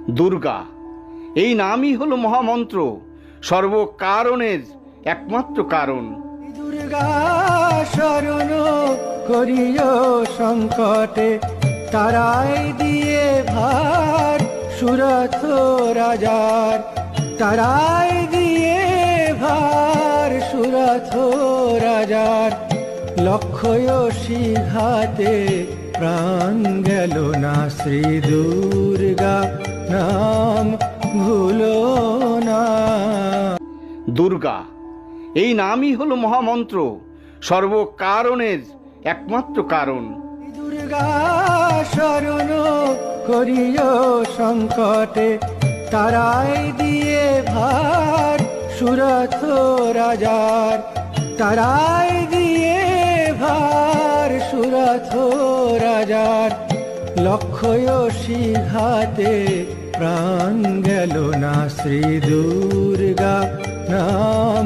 দুর্গা এই নামই হলো মহামন্ত্র, সর্বকারণের একমাত্র কারণ। দুর্গা শরণ করিও সংকটে, তারাই দিয়ে ভার সুরথ রাজার, তারাই দিয়ে ভার সুরথ রাজার। লক্ষ্যয়সী ঘাতে প্রাণ গেল না, শ্রী দুর্গা নাম ভুলো না। দুর্গা এই নামই হলো মহামন্ত্র, সর্বকারণের একমাত্র কারণ। দুর্গা শরণ করিও সংকটে, তারাই দিয়ে ভার সুরথ রাজার, তারাই দিয়ে ভার সুরথ রাজার। লক্ষ্যয়সী ঘাতে প্রাণ গেল না, শ্রী দুর্গা নাম